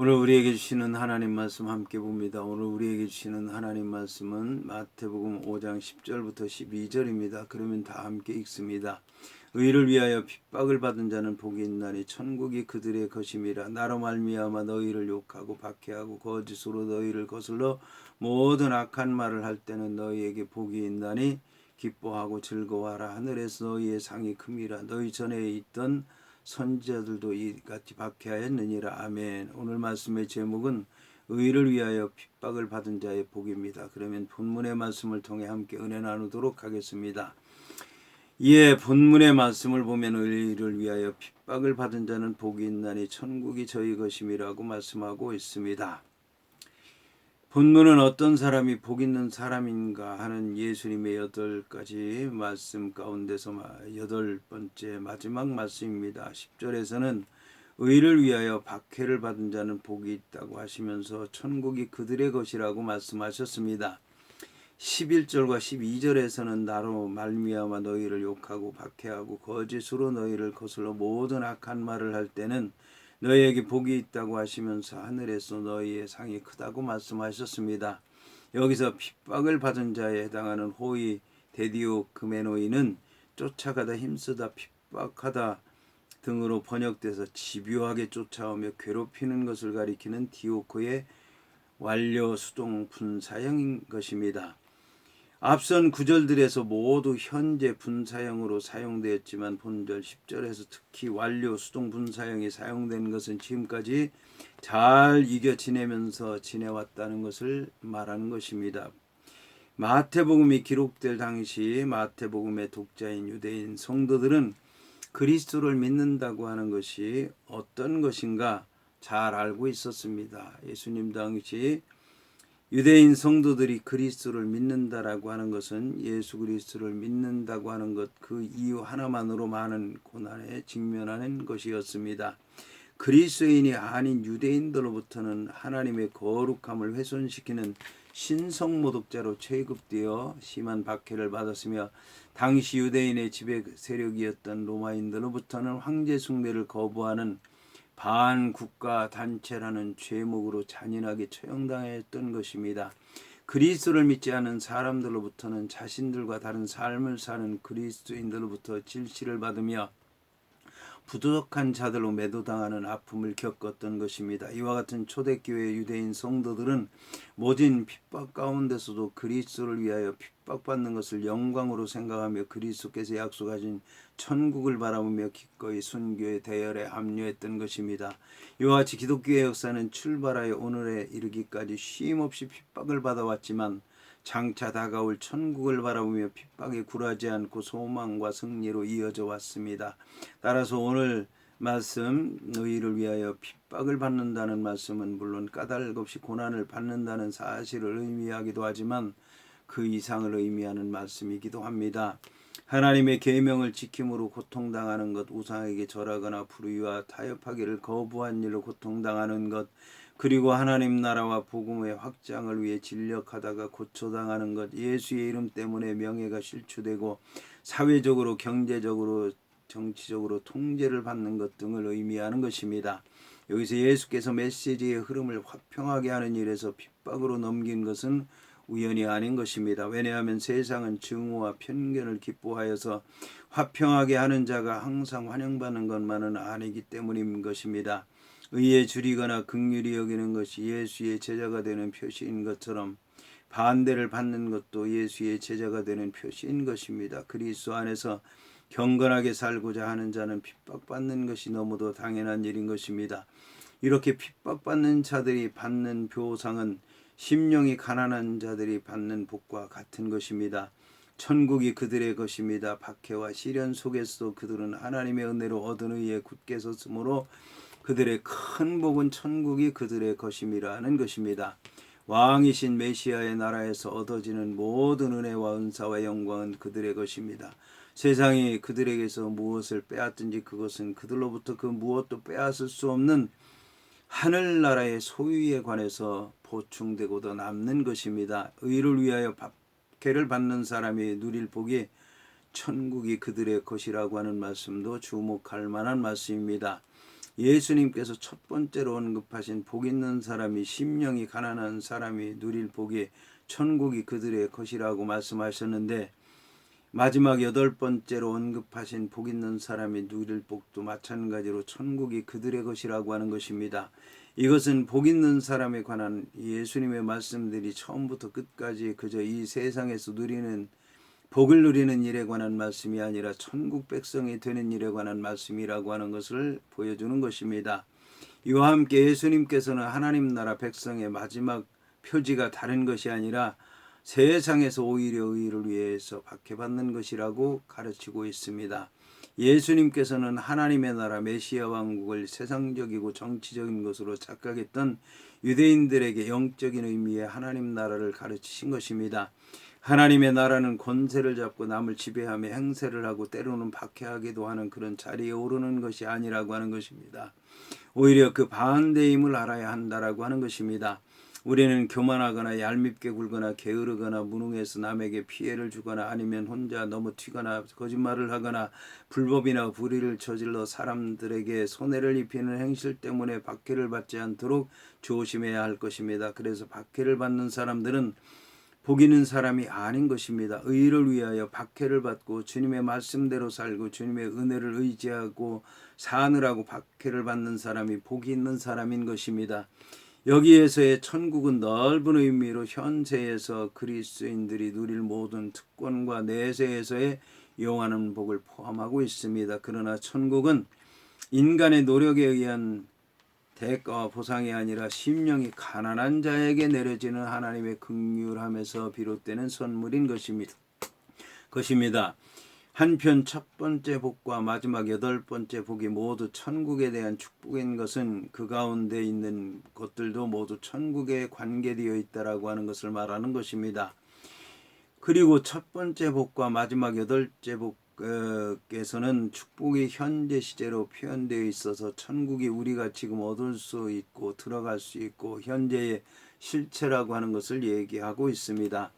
오늘 우리에게 주시는 하나님 말씀 함께 봅니다. 오늘 우리에게 주시는 하나님 말씀은 마태복음 5장 10절부터 12절입니다. 그러면 다 함께 읽습니다. 의를 위하여 핍박을 받은 자는 복이 있나니 천국이 그들의 것임이라. 나로 말미암아 너희를 욕하고 박해하고 거짓으로 너희를 거슬러 모든 악한 말을 할 때는 너희에게 복이 있나니 기뻐하고 즐거워하라. 하늘에서 너희의 상이 큼이라. 너희 전에 있던 선지자들도 이같이 박해하였느니라. 아멘. 오늘 말씀의 제목은 의를 위하여 핍박을 받은 자의 복입니다. 그러면 본문의 말씀을 통해 함께 은혜 나누도록 하겠습니다. 본문의 말씀을 보면 의를 위하여 핍박을 받은 자는 복이 있나니 천국이 저희 것임이라고 말씀하고 있습니다. 본문은 어떤 사람이 복 있는 사람인가 하는 예수님의 8가지 말씀 가운데서 8번째 마지막 말씀입니다. 10절에서는 의를 위하여 박해를 받은 자는 복이 있다고 하시면서 천국이 그들의 것이라고 말씀하셨습니다. 11절과 12절에서는 나로 말미암아 너희를 욕하고 박해하고 거짓으로 너희를 거슬러 모든 악한 말을 할 때는 너희에게 복이 있다고 하시면서 하늘에서 너희의 상이 크다고 말씀하셨습니다. 여기서 핍박을 받은 자에 해당하는 호의 데디오크메노이는 쫓아가다 힘쓰다 핍박하다 등으로 번역돼서 집요하게 쫓아오며 괴롭히는 것을 가리키는 디오코의 완료 수동 분사형인 것입니다. 앞선 구절들에서 모두 현재 분사형으로 사용되었지만 본절 10절에서 특히 완료 수동 분사형이 사용된 것은 지금까지 잘 이겨 지내면서 지내왔다는 것을 말하는 것입니다. 마태복음이 기록될 당시 마태복음의 독자인 유대인 성도들은 그리스도를 믿는다고 하는 것이 어떤 것인가 잘 알고 있었습니다. 예수님 당시 유대인 성도들이 그리스도를 믿는다라고 하는 것은 예수 그리스도를 믿는다고 하는 것 그 이유 하나만으로 많은 고난에 직면하는 것이었습니다. 그리스도인이 아닌 유대인들로부터는 하나님의 거룩함을 훼손시키는 신성모독자로 취급되어 심한 박해를 받았으며 당시 유대인의 지배 세력이었던 로마인들로부터는 황제 숭배를 거부하는 반국가 단체라는 죄목으로 잔인하게 처형당했던 것입니다. 그리스도를 믿지 않은 사람들로부터는 자신들과 다른 삶을 사는 그리스도인들로부터 질시를 받으며 부도덕한 자들로 매도당하는 아픔을 겪었던 것입니다. 이와 같은 초대교회 유대인 성도들은 모진 핍박 가운데서도 그리스도를 위하여 핍박받는 것을 영광으로 생각하며 그리스도께서 약속하신 천국을 바라보며 기꺼이 순교의 대열에 합류했던 것입니다. 이와 같이 기독교의 역사는 출발하여 오늘에 이르기까지 쉼없이 핍박을 받아왔지만 장차 다가올 천국을 바라보며 핍박에 굴하지 않고 소망과 승리로 이어져 왔습니다. 따라서 오늘 말씀 의를 위하여 핍박을 받는다는 말씀은 물론 까닭 없이 고난을 받는다는 사실을 의미하기도 하지만 그 이상을 의미하는 말씀이기도 합니다. 하나님의 계명을 지킴으로 고통당하는 것, 우상에게 절하거나 불의와 타협하기를 거부한 일로 고통당하는 것, 그리고 하나님 나라와 복음의 확장을 위해 진력하다가 고초당하는 것, 예수의 이름 때문에 명예가 실추되고 사회적으로 경제적으로 정치적으로 통제를 받는 것 등을 의미하는 것입니다. 여기서 예수께서 메시지의 흐름을 화평하게 하는 일에서 핍박으로 넘긴 것은 우연이 아닌 것입니다. 왜냐하면 세상은 증오와 편견을 기뻐하여서 화평하게 하는 자가 항상 환영받는 것만은 아니기 때문인 것입니다. 의에 줄이거나 긍휼히 여기는 것이 예수의 제자가 되는 표시인 것처럼 반대를 받는 것도 예수의 제자가 되는 표시인 것입니다. 그리스도 안에서 경건하게 살고자 하는 자는 핍박받는 것이 너무도 당연한 일인 것입니다. 이렇게 핍박받는 자들이 받는 보상은 심령이 가난한 자들이 받는 복과 같은 것입니다. 천국이 그들의 것입니다. 박해와 시련 속에서도 그들은 하나님의 은혜로 얻은 의에 굳게 섰으므로 그들의 큰 복은 천국이 그들의 것임이라는 것입니다. 왕이신 메시아의 나라에서 얻어지는 모든 은혜와 은사와 영광은 그들의 것입니다. 세상이 그들에게서 무엇을 빼앗든지 그것은 그들로부터 그 무엇도 빼앗을 수 없는 하늘나라의 소유에 관해서 보충되고도 남는 것입니다. 의를 위하여 박해를 받는 사람이 누릴 복이 천국이 그들의 것이라고 하는 말씀도 주목할 만한 말씀입니다. 예수님께서 첫 번째로 언급하신 복 있는 사람이 심령이 가난한 사람이 누릴 복이 천국이 그들의 것이라고 말씀하셨는데, 마지막 8번째로 언급하신 복 있는 사람이 누릴 복도 마찬가지로 천국이 그들의 것이라고 하는 것입니다. 이것은 복 있는 사람에 관한 예수님의 말씀들이 처음부터 끝까지 그저 이 세상에서 복을 누리는 일에 관한 말씀이 아니라 천국 백성이 되는 일에 관한 말씀이라고 하는 것을 보여주는 것입니다. 이와 함께 예수님께서는 하나님 나라 백성의 마지막 표지가 다른 것이 아니라 세상에서 오히려 의를 위해서 박해받는 것이라고 가르치고 있습니다. 예수님께서는 하나님의 나라 메시아 왕국을 세상적이고 정치적인 것으로 착각했던 유대인들에게 영적인 의미의 하나님 나라를 가르치신 것입니다. 하나님의 나라는 권세를 잡고 남을 지배하며 행세를 하고 때로는 박해하기도 하는 그런 자리에 오르는 것이 아니라고 하는 것입니다. 오히려 그 반대임을 알아야 한다라고 하는 것입니다. 우리는 교만하거나 얄밉게 굴거나 게으르거나 무능해서 남에게 피해를 주거나 아니면 혼자 너무 튀거나 거짓말을 하거나 불법이나 불의를 저질러 사람들에게 손해를 입히는 행실 때문에 박해를 받지 않도록 조심해야 할 것입니다. 그래서 박해를 받는 사람들은 복 있는 사람이 아닌 것입니다. 의를 위하여 박해를 받고 주님의 말씀대로 살고 주님의 은혜를 의지하고 사느라고 박해를 받는 사람이 복이 있는 사람인 것입니다. 여기에서의 천국은 넓은 의미로 현세에서 그리스도인들이 누릴 모든 특권과 내세에서의 영원한 복을 포함하고 있습니다. 그러나 천국은 인간의 노력에 의한 대가와 보상이 아니라 심령이 가난한 자에게 내려지는 하나님의 긍휼함에서 비롯되는 선물인 것입니다. 한편 첫 번째 복과 마지막 8번째 복이 모두 천국에 대한 축복인 것은 그 가운데 있는 것들도 모두 천국에 관계되어 있다라고 하는 것을 말하는 것입니다. 그리고 첫 번째 복과 마지막 8째 복께서는 축복이 현재 시제로 표현되어 있어서 천국이 우리가 지금 얻을 수 있고 들어갈 수 있고 현재의 실체라고 하는 것을 얘기하고 있습니다.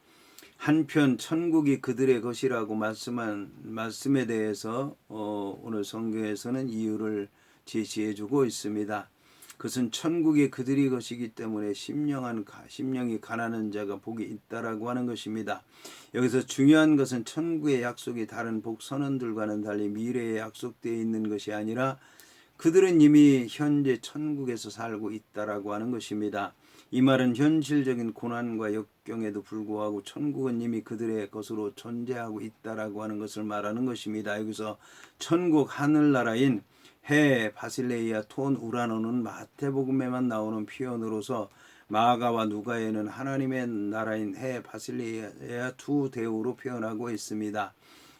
한편 천국이 그들의 것이라고 말씀한 말씀에 대해서 오늘 성경에서는 이유를 제시해주고 있습니다. 그것은 천국이 그들의 것이기 때문에 심령이 가난한 자가 복이 있다라고 하는 것입니다. 여기서 중요한 것은 천국의 약속이 다른 복 선언들과는 달리 미래에 약속되어 있는 것이 아니라 그들은 이미 현재 천국에서 살고 있다라고 하는 것입니다. 이 말은 현실적인 고난과 역경에도 불구하고 천국은 이미 그들의 것으로 존재하고 있다라고 하는 것을 말하는 것입니다. 여기서 천국 하늘나라인 해, 바실레이아, 톤, 우라노는 마태복음에만 나오는 표현으로서 마가와 누가에는 하나님의 나라인 해, 바실레이아 두 대우로 표현하고 있습니다.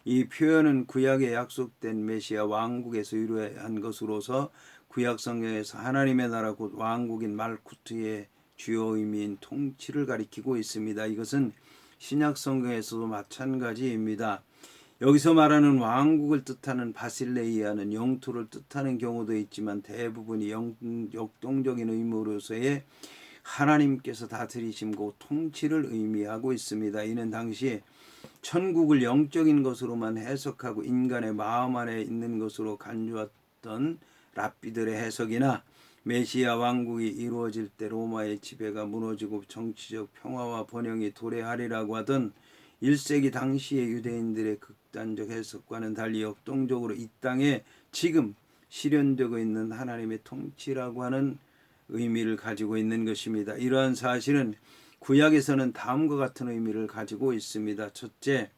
이 표현은 구약에 약속된 메시아 왕국에서 이루어한 것으로서 구약 성경에서 하나님의 나라 곧 왕국인 말쿠트의 주요 의미인 통치를 가리키고 있습니다. 이것은 신약 성경에서도 마찬가지입니다. 여기서 말하는 왕국을 뜻하는 바실레이아는 영토를 뜻하는 경우도 있지만 대부분이 역동적인 의미로서의 하나님께서 다스리심고 통치를 의미하고 있습니다. 이는 당시 천국을 영적인 것으로만 해석하고 인간의 마음 안에 있는 것으로 간주했던 랍비들의 해석이나 메시아 왕국이 이루어질 때 로마의 지배가 무너지고 정치적 평화와 번영이 도래하리라고 하던 1세기 당시의 유대인들의 극단적 해석과는 달리 역동적으로 이 땅에 지금 실현되고 있는 하나님의 통치라고 하는 의미를 가지고 있는 것입니다. 이러한 사실은 구약에서는 다음과 같은 의미를 가지고 있습니다. 첫째,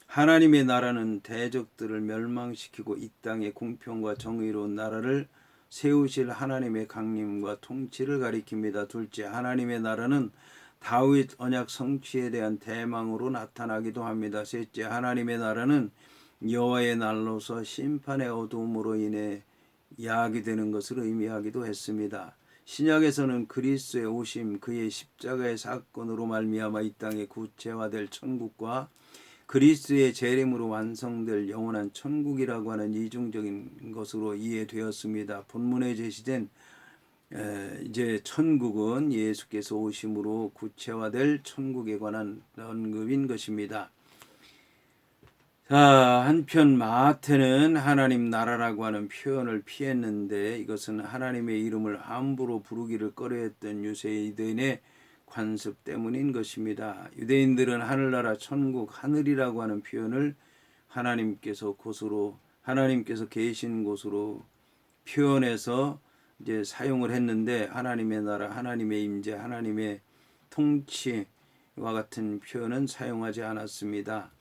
하나님의 나라는 대적들을 멸망시키고 이 땅에 공평과 정의로운 나라를 세우실 하나님의 강림과 통치를 가리킵니다. 둘째, 하나님의 나라는 다윗 언약 성취에 대한 대망으로 나타나기도 합니다. 셋째, 하나님의 나라는 여호와의 날로서 심판의 어두움으로 인해 야기되는 것을 의미하기도 했습니다. 신약에서는 그리스도의 오심, 그의 십자가의 사건으로 말미암아 이 땅에 구체화될 천국과 그리스도의 재림으로 완성될 영원한 천국이라고 하는 이중적인 것으로 이해되었습니다. 본문에 제시된 이제 천국은 예수께서 오심으로 구체화될 천국에 관한 언급인 것입니다. 자, 한편 마태는 하나님 나라라고 하는 표현을 피했는데 이것은 하나님의 이름을 함부로 부르기를 꺼려했던 유대인의 관습 때문인 것입니다. 유대인들은 하늘나라, 천국, 하늘이라고 하는 표현을 하나님께서 계신 곳으로 표현해서 이제 사용을 했는데 하나님의 나라, 하나님의 임재, 하나님의 통치와 같은 표현은 사용하지 않았습니다.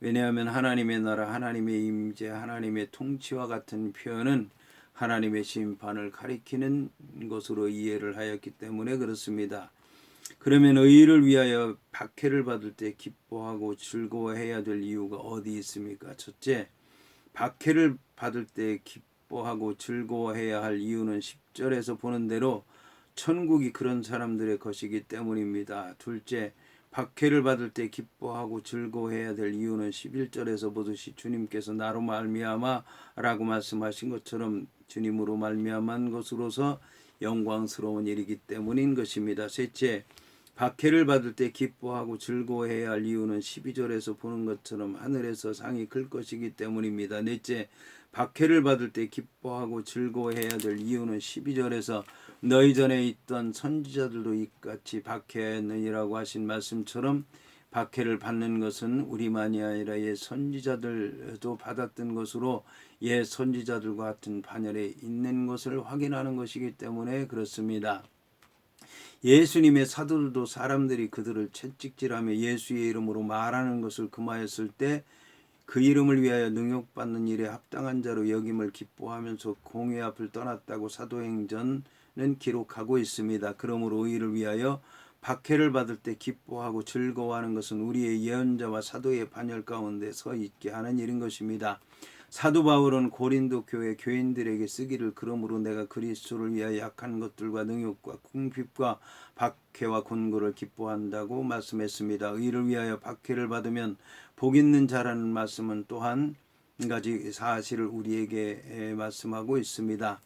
왜냐하면 하나님의 나라, 하나님의 임재, 하나님의 통치와 같은 표현은 하나님의 심판을 가리키는 것으로 이해를 하였기 때문에 그렇습니다. 그러면 의를 위하여 박해를 받을 때 기뻐하고 즐거워해야 될 이유가 어디 있습니까? 첫째, 박해를 받을 때 기뻐하고 즐거워해야 할 이유는 10절에서 보는 대로 천국이 그런 사람들의 것이기 때문입니다. 둘째, 박해를 받을 때 기뻐하고 즐거워해야 될 이유는 11절에서 보듯이 주님께서 나로 말미암아 라고 말씀하신 것처럼 주님으로 말미암은 것으로서 영광스러운 일이기 때문인 것입니다. 셋째, 박해를 받을 때 기뻐하고 즐거워해야 할 이유는 12절에서 보는 것처럼 하늘에서 상이 클 것이기 때문입니다. 넷째, 박해를 받을 때 기뻐하고 즐거워해야 될 이유는 12절에서 너희 전에 있던 선지자들도 이같이 박해하였느니라고 하신 말씀처럼 박해를 받는 것은 우리만이 아니라 옛 선지자들도 받았던 것으로 옛 선지자들과 같은 반열에 있는 것을 확인하는 것이기 때문에 그렇습니다. 예수님의 사도들도 사람들이 그들을 채찍질하며 예수의 이름으로 말하는 것을 금하였을 때 그 이름을 위하여 능욕받는 일에 합당한 자로 여김을 기뻐하면서 공회 앞을 떠났다고 사도행전은 기록하고 있습니다. 그러므로 의를 위하여 박해를 받을 때 기뻐하고 즐거워하는 것은 우리의 예언자와 사도의 반열 가운데 서 있게 하는 일인 것입니다. 사도 바울은 고린도 교회 교인들에게 쓰기를 그러므로 내가 그리스도를 위하여 약한 것들과 능욕과 궁핍과 박해와 곤고를 기뻐한다고 말씀했습니다. 의를 위하여 박해를 받으면 복 있는 자라는 말씀은 또한 한 가지 사실을 우리에게 말씀하고 있습니다.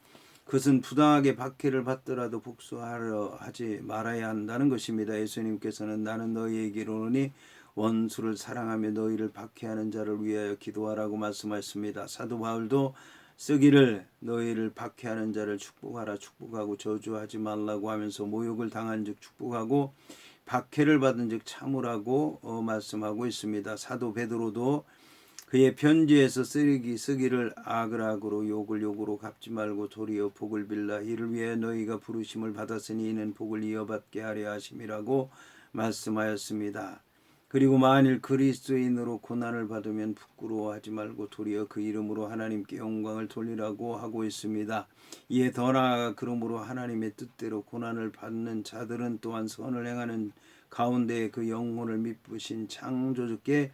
그것은 부당하게 박해를 받더라도 복수하려 하지 말아야 한다는 것입니다. 예수님께서는 나는 너희에게 이르노니 원수를 사랑하며 너희를 박해하는 자를 위하여 기도하라고 말씀하셨습니다. 사도 바울도 쓰기를 너희를 박해하는 자를 축복하라 축복하고 저주하지 말라고 하면서 모욕을 당한 즉 축복하고 박해를 받은 즉 참으라고 말씀하고 있습니다. 사도 베드로도 그의 편지에서 쓰기를 악을 악으로 욕을 욕으로 갚지 말고 도리어 복을 빌라 이를 위해 너희가 부르심을 받았으니 이는 복을 이어받게 하려 하심이라고 말씀하였습니다. 그리고 만일 그리스도인으로 고난을 받으면 부끄러워하지 말고 도리어 그 이름으로 하나님께 영광을 돌리라고 하고 있습니다. 이에 더 나아가 그러므로 하나님의 뜻대로 고난을 받는 자들은 또한 선을 행하는 가운데 그 영혼을 미쁘신 창조주께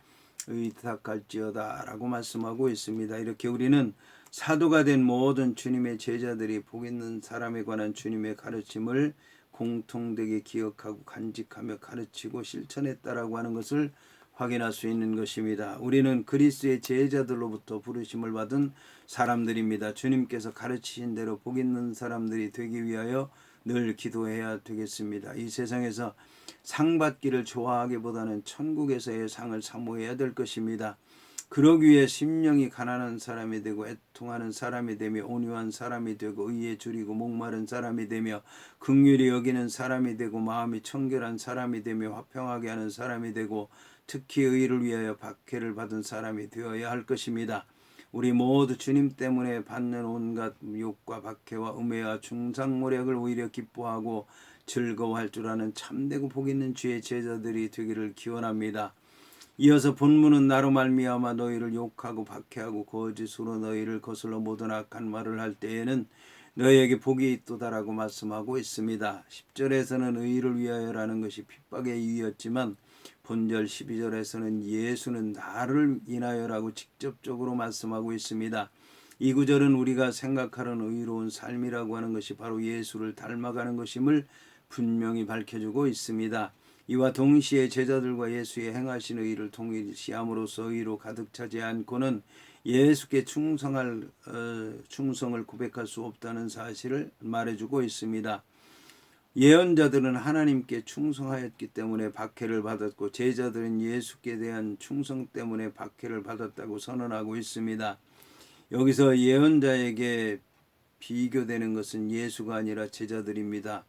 의탁할지어다 라고 말씀하고 있습니다. 이렇게 우리는 사도가 된 모든 주님의 제자들이 복 있는 사람에 관한 주님의 가르침을 공통되게 기억하고 간직하며 가르치고 실천했다라고 하는 것을 확인할 수 있는 것입니다. 우리는 그리스도의 제자들로부터 부르심을 받은 사람들입니다. 주님께서 가르치신 대로 복 있는 사람들이 되기 위하여 늘 기도해야 되겠습니다. 이 세상에서 상 받기를 좋아하기보다는 천국에서의 상을 사모해야 될 것입니다. 그러기 위해 심령이 가난한 사람이 되고 애통하는 사람이 되며 온유한 사람이 되고 의에 줄이고 목마른 사람이 되며 긍휼히 여기는 사람이 되고 마음이 청결한 사람이 되며 화평하게 하는 사람이 되고 특히 의를 위하여 박해를 받은 사람이 되어야 할 것입니다. 우리 모두 주님 때문에 받는 온갖 욕과 박해와 음해와 중상모략을 오히려 기뻐하고 즐거워할 줄 아는 참되고 복 있는 주의 제자들이 되기를 기원합니다. 이어서 본문은 나로 말미암아 너희를 욕하고 박해하고 거짓으로 너희를 거슬러 모든 악한 말을 할 때에는 너희에게 복이 있도다라고 말씀하고 있습니다. 10절에서는 의를 위하여라는 것이 핍박의 이유였지만 본절 12절에서는 예수는 나를 인하여라고 직접적으로 말씀하고 있습니다. 이 구절은 우리가 생각하는 의로운 삶이라고 하는 것이 바로 예수를 닮아가는 것임을 분명히 밝혀주고 있습니다. 이와 동시에 제자들과 예수의 행하신 의를 동일시함으로써 의로 가득 차지 않고는 예수께 충성을 고백할 수 없다는 사실을 말해주고 있습니다. 예언자들은 하나님께 충성하였기 때문에 박해를 받았고 제자들은 예수께 대한 충성 때문에 박해를 받았다고 선언하고 있습니다. 여기서 예언자에게 비교되는 것은 예수가 아니라 제자들입니다.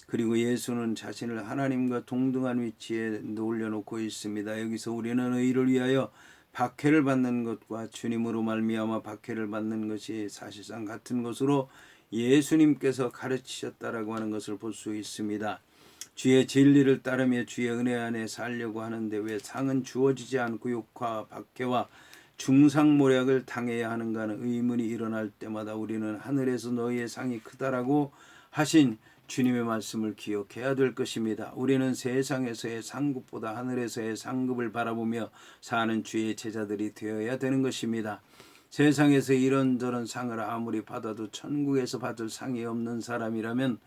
그리고 예수는 자신을 하나님과 동등한 위치에 올려놓고 있습니다. 여기서 우리는 의를 위하여 박해를 받는 것과 주님으로 말미암아 박해를 받는 것이 사실상 같은 것으로 예수님께서 가르치셨다라고 하는 것을 볼 수 있습니다. 주의 진리를 따르며 주의 은혜 안에 살려고 하는데 왜 상은 주어지지 않고 욕과 박해와 중상모략을 당해야 하는가 하는 의문이 일어날 때마다 우리는 하늘에서 너희의 상이 크다라고 하신 주님의 말씀을 기억해야 될 것입니다. 우리는 세상에서의 상급보다 하늘에서의 상급을 바라보며 사는 주의 제자들이 되어야 되는 것입니다. 세상에서 이런저런 상을 아무리 받아도 천국에서 받을 상이 없는 사람이라면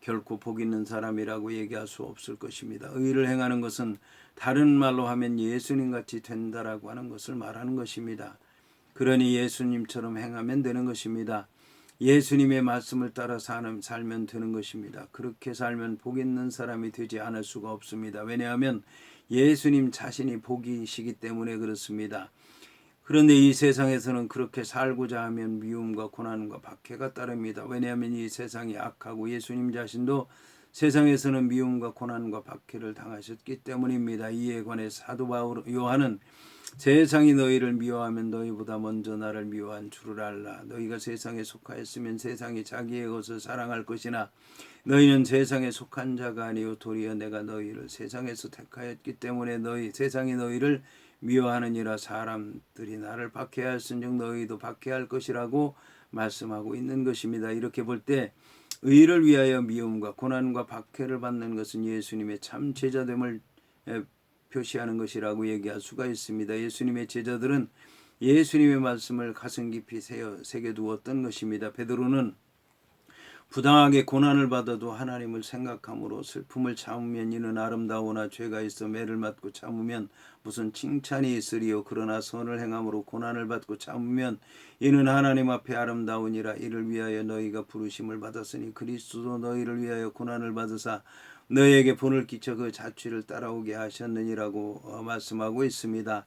결코 복 있는 사람이라고 얘기할 수 없을 것입니다. 의를 행하는 것은 다른 말로 하면 예수님같이 된다라고 하는 것을 말하는 것입니다. 그러니 예수님처럼 행하면 되는 것입니다. 예수님의 말씀을 따라 살면 되는 것입니다. 그렇게 살면 복 있는 사람이 되지 않을 수가 없습니다. 왜냐하면 예수님 자신이 복이시기 때문에 그렇습니다. 그런데 이 세상에서는 그렇게 살고자 하면 미움과 고난과 박해가 따릅니다. 왜냐하면 이 세상이 악하고 예수님 자신도 세상에서는 미움과 고난과 박해를 당하셨기 때문입니다. 이에 관해 사도 바울 요한은 세상이 너희를 미워하면 너희보다 먼저 나를 미워한 줄을 알라. 너희가 세상에 속하였으면 세상이 자기의 것을 사랑할 것이나 너희는 세상에 속한 자가 아니요 도리어 내가 너희를 세상에서 택하였기 때문에 세상이 너희를 미워하느니라. 사람들이 나를 박해하였은즉 너희도 박해할 것이라고 말씀하고 있는 것입니다. 이렇게 볼 때 의를 위하여 미움과 고난과 박해를 받는 것은 예수님의 참 제자됨을 표시하는 것이라고 얘기할 수가 있습니다. 예수님의 제자들은 예수님의 말씀을 가슴 깊이 새겨두었던 것입니다. 베드로는 부당하게 고난을 받아도 하나님을 생각함으로 슬픔을 참으면 이는 아름다우나 죄가 있어 매를 맞고 참으면 무슨 칭찬이 있으리요. 그러나 선을 행함으로 고난을 받고 참으면 이는 하나님 앞에 아름다우니라. 이를 위하여 너희가 부르심을 받았으니 그리스도도 너희를 위하여 고난을 받으사 너희에게 본을 끼쳐 그 자취를 따라오게 하셨느니라고 말씀하고 있습니다.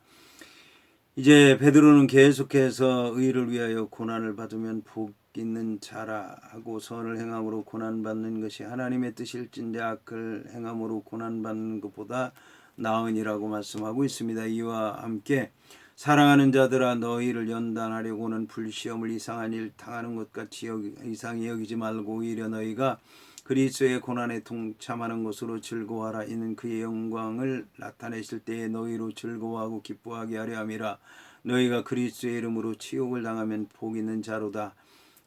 이제 베드로는 계속해서 의를 위하여 고난을 받으면 복 있는 자라 하고 선을 행함으로 고난받는 것이 하나님의 뜻일진데 악을 행함으로 고난받는 것보다 나으니라고 말씀하고 있습니다. 이와 함께 사랑하는 자들아 너희를 연단하려고는 불시험을 이상한 일 당하는 것 같이 이상히 여기지 말고 오히려 너희가 그리스도의 고난에 동참하는 것으로 즐거워하라. 이는 그의 영광을 나타내실 때에 너희로 즐거워하고 기뻐하게 하려 함이라. 너희가 그리스도의 이름으로 치욕을 당하면 복 있는 자로다.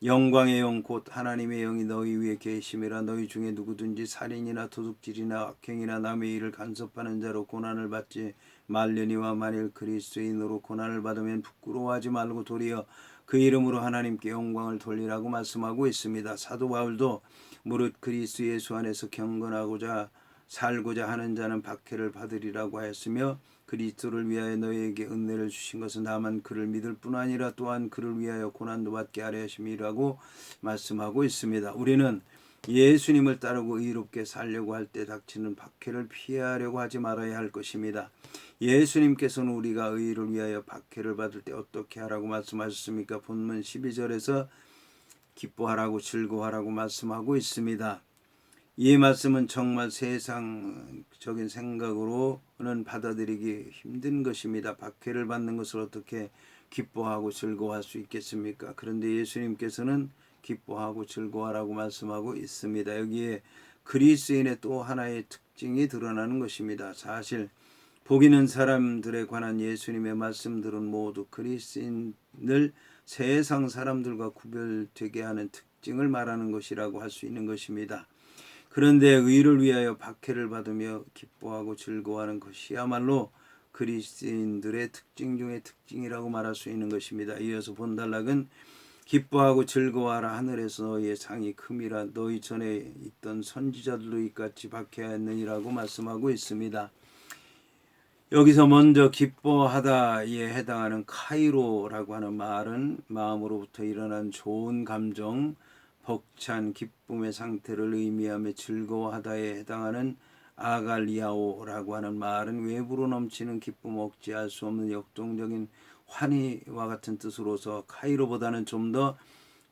영광의 영 곧 하나님의 영이 너희 위에 계심이라. 너희 중에 누구든지 살인이나 도둑질이나 악행이나 남의 일을 간섭하는 자로 고난을 받지 말려니와 만일 그리스도인으로 고난을 받으면 부끄러워하지 말고 도리어 그 이름으로 하나님께 영광을 돌리라고 말씀하고 있습니다. 사도 바울도 무릇 그리스도 예수 안에서 경건하고자 살고자 하는 자는 박해를 받으리라고 하였으며 그리스도를 위하여 너희에게 은혜를 주신 것은 다만 그를 믿을 뿐 아니라 또한 그를 위하여 고난도 받게 하려 하심이라고 말씀하고 있습니다. 우리는 예수님을 따르고 의롭게 살려고 할 때 닥치는 박해를 피하려고 하지 말아야 할 것입니다. 예수님께서는 우리가 의를 위하여 박해를 받을 때 어떻게 하라고 말씀하셨습니까? 본문 12절에서 기뻐하라고 즐거워하라고 말씀하고 있습니다. 이 말씀은 정말 세상적인 생각으로는 받아들이기 힘든 것입니다. 박해를 받는 것을 어떻게 기뻐하고 즐거워할 수 있겠습니까? 그런데 예수님께서는 기뻐하고 즐거워하라고 말씀하고 있습니다. 여기에 그리스도인의 또 하나의 특징이 드러나는 것입니다. 사실 복 있는 사람들에 관한 예수님의 말씀들은 모두 그리스도인을 세상 사람들과 구별되게 하는 특징을 말하는 것이라고 할 수 있는 것입니다. 그런데 의를 위하여 박해를 받으며 기뻐하고 즐거워하는 것이야말로 그리스도인들의 특징 중의 특징이라고 말할 수 있는 것입니다. 이어서 본단락은 기뻐하고 즐거워하라. 하늘에서 너희의 상이 큼이라. 너희 전에 있던 선지자들도 이같이 박해하였느니라고 말씀하고 있습니다. 여기서 먼저 기뻐하다에 해당하는 카이로라고 하는 말은 마음으로부터 일어난 좋은 감정, 벅찬 기쁨의 상태를 의미하며 즐거워하다에 해당하는 아갈리아오라고 하는 말은 외부로 넘치는 기쁨, 억제할 수 없는 역동적인 환희와 같은 뜻으로서 카이로보다는 좀 더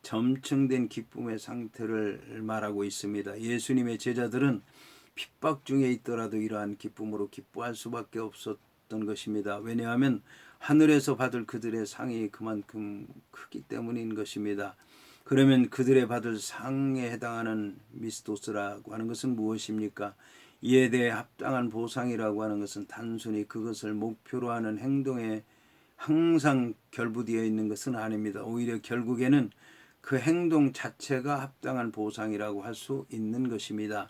점층된 기쁨의 상태를 말하고 있습니다. 예수님의 제자들은 핍박 중에 있더라도 이러한 기쁨으로 기뻐할 수밖에 없었던 것입니다. 왜냐하면 하늘에서 받을 그들의 상이 그만큼 크기 때문인 것입니다. 그러면 그들의 받을 상에 해당하는 미스토스라고 하는 것은 무엇입니까? 이에 대해 합당한 보상이라고 하는 것은 단순히 그것을 목표로 하는 행동에 항상 결부되어 있는 것은 아닙니다. 오히려 결국에는 그 행동 자체가 합당한 보상이라고 할 수 있는 것입니다.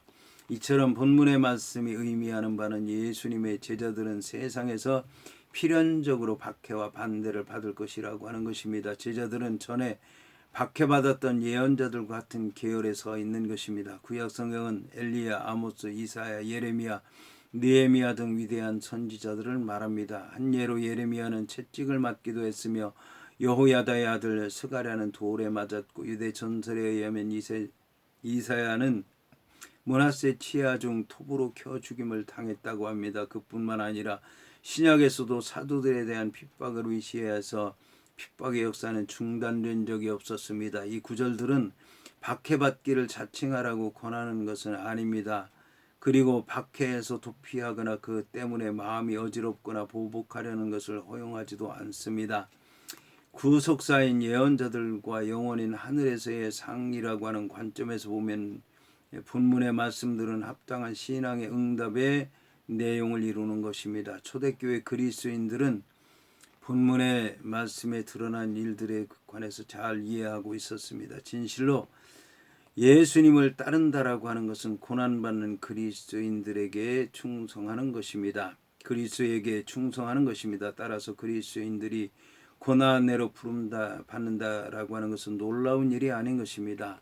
이처럼 본문의 말씀이 의미하는 바는 예수님의 제자들은 세상에서 필연적으로 박해와 반대를 받을 것이라고 하는 것입니다. 제자들은 전에 박해받았던 예언자들과 같은 계열에 서 있는 것입니다. 구약 성경은 엘리야, 아모스, 이사야, 예레미야, 느헤미야 등 위대한 선지자들을 말합니다. 한 예로 예레미야는 채찍을 맞기도 했으며 여호야다의 아들 스가랴는 돌에 맞았고, 유대 전설에 의하면 이사야는 므낫세 치하 중 톱으로 켜 죽임을 당했다고 합니다. 그뿐만 아니라 신약에서도 사도들에 대한 핍박을 위시해서 핍박의 역사는 중단된 적이 없었습니다. 이 구절들은 박해받기를 자칭하라고 권하는 것은 아닙니다. 그리고 박해에서 도피하거나 그 때문에 마음이 어지럽거나 보복하려는 것을 허용하지도 않습니다. 구속사인 예언자들과 영원인 하늘에서의 상이라고 하는 관점에서 보면 본문의 말씀들은 합당한 신앙의 응답의 내용을 이루는 것입니다. 초대교회 그리스도인들은 본문의 말씀에 드러난 일들에 관해서 잘 이해하고 있었습니다. 진실로 예수님을 따른다라고 하는 것은 고난받는 그리스도인들에게 충성하는 것입니다. 그리스도에게 충성하는 것입니다. 따라서 그리스도인들이 고난으로 받는다라고 하는 것은 놀라운 일이 아닌 것입니다.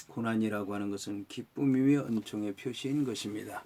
고난이라고 하는 것은 기쁨이며 은총의 표시인 것입니다.